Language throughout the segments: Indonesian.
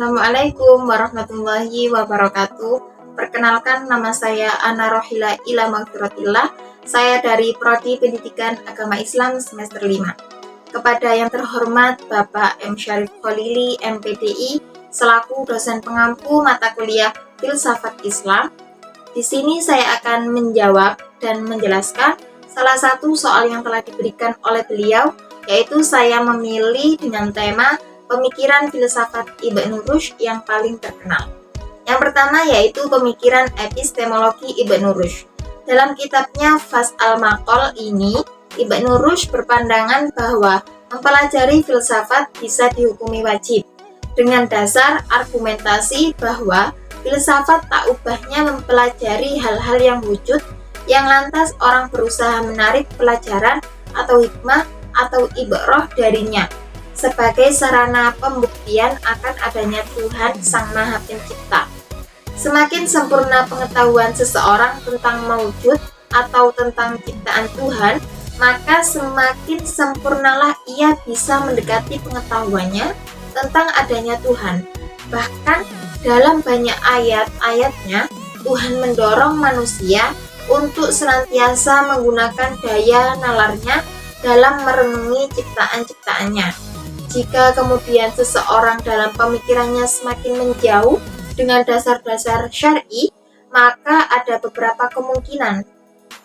Assalamualaikum warahmatullahi wabarakatuh. Perkenalkan, nama saya Ana Rohila ila Magfiratillah. Saya dari Prodi Pendidikan Agama Islam semester 5. Kepada yang terhormat Bapak M. Syarif Kholili, MPDI, selaku dosen pengampu mata kuliah Filsafat Islam, di sini saya akan menjawab dan menjelaskan salah satu soal yang telah diberikan oleh beliau, yaitu saya memilih dengan tema pemikiran filsafat Ibnu Rushd yang paling terkenal. Yang pertama yaitu pemikiran epistemologi Ibnu Rushd. Dalam kitabnya Fas al-Maqal ini, Ibnu Rushd berpandangan bahwa mempelajari filsafat bisa dihukumi wajib dengan dasar argumentasi bahwa filsafat tak ubahnya mempelajari hal-hal yang wujud yang lantas orang berusaha menarik pelajaran atau hikmah atau ibrah darinya sebagai sarana pembuktian akan adanya Tuhan Sang Maha Pencipta. Semakin sempurna pengetahuan seseorang tentang maujud atau tentang ciptaan Tuhan, maka semakin sempurnalah ia bisa mendekati pengetahuannya tentang adanya Tuhan. Bahkan dalam banyak ayat-ayatnya, Tuhan mendorong manusia untuk senantiasa menggunakan daya nalarnya dalam merenungi ciptaan-ciptaannya. Jika kemudian seseorang dalam pemikirannya semakin menjauh dengan dasar-dasar syar'i, maka ada beberapa kemungkinan.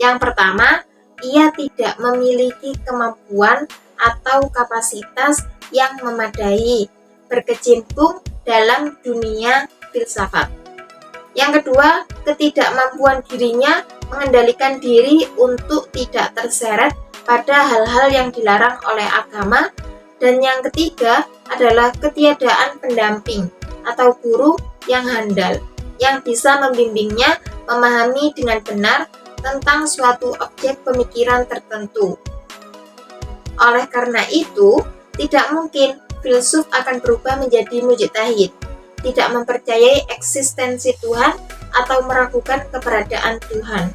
Yang pertama, ia tidak memiliki kemampuan atau kapasitas yang memadai berkecimpung dalam dunia filsafat. Yang kedua, ketidakmampuan dirinya mengendalikan diri untuk tidak terseret pada hal-hal yang dilarang oleh agama. Dan yang ketiga adalah ketiadaan pendamping atau guru yang handal yang bisa membimbingnya memahami dengan benar tentang suatu objek pemikiran tertentu. Oleh karena itu, tidak mungkin filsuf akan berubah menjadi mujtahid, tidak mempercayai eksistensi Tuhan atau meragukan keberadaan Tuhan.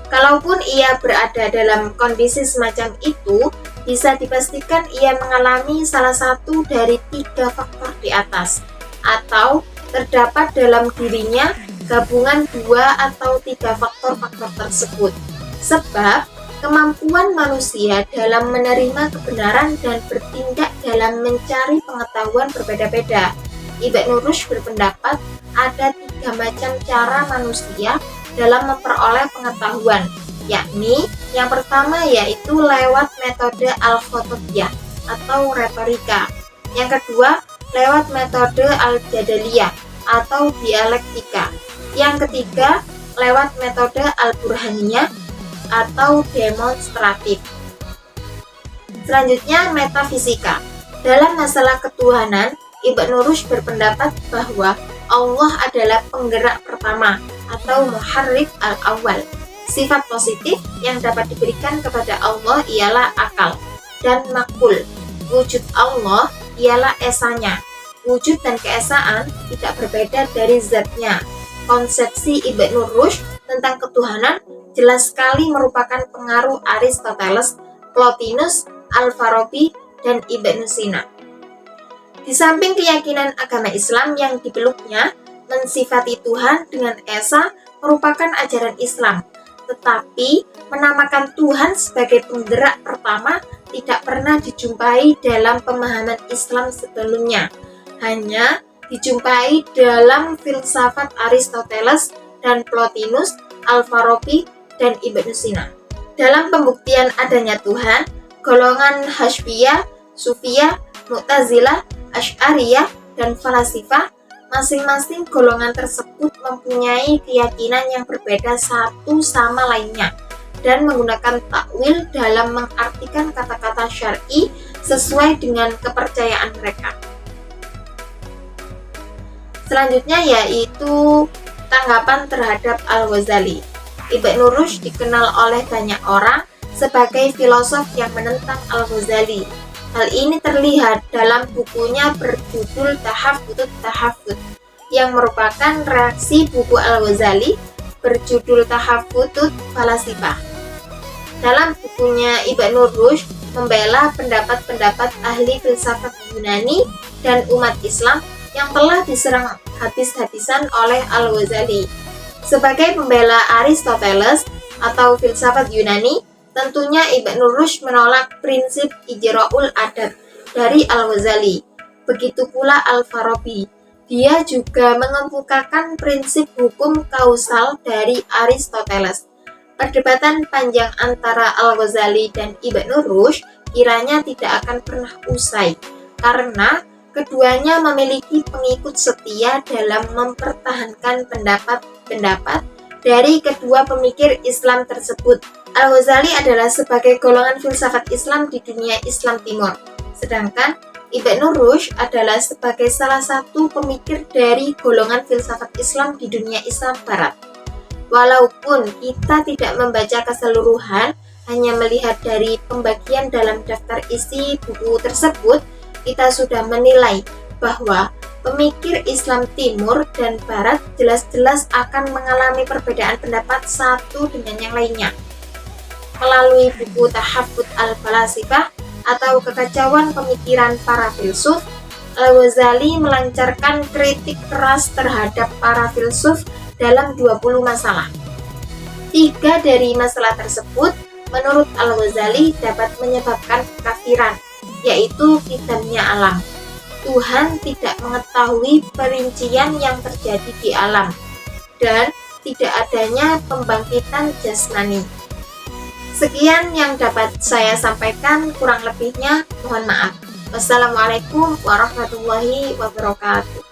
Kalaupun ia berada dalam kondisi semacam itu, bisa dipastikan ia mengalami salah satu dari 3 faktor di atas, atau terdapat dalam dirinya gabungan 2 atau 3 faktor-faktor tersebut. Sebab kemampuan manusia dalam menerima kebenaran dan bertindak dalam mencari pengetahuan berbeda-beda. Ibnu Rushd berpendapat ada 3 macam cara manusia dalam memperoleh pengetahuan, yakni yang pertama yaitu lewat metode al-khotobiyah atau retorika, yang kedua lewat metode al-jadaliyah atau dialektika, yang ketiga lewat metode al-burhaniyah atau demonstratif. Selanjutnya metafisika. Dalam masalah ketuhanan, Ibnu Rushd berpendapat bahwa Allah adalah penggerak pertama atau muharrik al-awwal. Sifat positif yang dapat diberikan kepada Allah ialah akal dan makul. Wujud Allah ialah esanya. Wujud dan keesaan tidak berbeda dari zatnya. Konsepsi Ibnu Rushd tentang ketuhanan jelas sekali merupakan pengaruh Aristoteles, Plotinus, Al-Farabi, dan Ibnu Sina. Di samping keyakinan agama Islam yang dipeluknya, mensifati Tuhan dengan esa merupakan ajaran Islam. Tetapi menamakan Tuhan sebagai penggerak pertama tidak pernah dijumpai dalam pemahaman Islam sebelumnya. Hanya dijumpai dalam filsafat Aristoteles dan Plotinus, Al-Farabi, dan Ibnu Sina. Dalam pembuktian adanya Tuhan, golongan Hasybiyah, Sufiyah, Mu'tazilah, Asy'ariyah, dan Falasifah, masing-masing golongan tersebut mempunyai keyakinan yang berbeda satu sama lainnya dan menggunakan takwil dalam mengartikan kata-kata syar'i sesuai dengan kepercayaan mereka. Selanjutnya yaitu tanggapan terhadap Al-Ghazali. Ibnu Rushd dikenal oleh banyak orang sebagai filosof yang menentang Al-Ghazali. Hal ini terlihat dalam bukunya berjudul Tahafutut Tahafut, yang merupakan reaksi buku Al-Ghazali berjudul Tahafutut Falasifah. Dalam bukunya, Ibnu Rushd membela pendapat-pendapat ahli filsafat Yunani dan umat Islam yang telah diserang habis-habisan oleh Al-Ghazali. Sebagai pembela Aristoteles atau filsafat Yunani, tentunya Ibnu Rushd menolak prinsip ijra'ul adat dari Al-Ghazali. Begitu pula Al-Farabi. Dia juga mengemukakan prinsip hukum kausal dari Aristoteles. Perdebatan panjang antara Al-Ghazali dan Ibnu Rushd kiranya tidak akan pernah usai, karena keduanya memiliki pengikut setia dalam mempertahankan pendapat-pendapat dari kedua pemikir Islam tersebut. Al-Ghazali adalah sebagai golongan filsafat Islam di dunia Islam Timur, sedangkan Ibnu Rushd adalah sebagai salah satu pemikir dari golongan filsafat Islam di dunia Islam Barat. Walaupun kita tidak membaca keseluruhan, hanya melihat dari pembagian dalam daftar isi buku tersebut, kita sudah menilai bahwa pemikir Islam Timur dan Barat jelas-jelas akan mengalami perbedaan pendapat satu dengan yang lainnya. Melalui buku Tahaffut al-Falasifah atau kekacauan pemikiran para filsuf, Al-Ghazali melancarkan kritik keras terhadap para filsuf dalam 20 masalah. 3 dari masalah tersebut menurut Al-Ghazali dapat menyebabkan kekafiran, yaitu qidamnya alam. Tuhan tidak mengetahui perincian yang terjadi di alam, dan tidak adanya pembangkitan jasmani. Sekian yang dapat saya sampaikan, kurang lebihnya mohon maaf. Wassalamualaikum warahmatullahi wabarakatuh.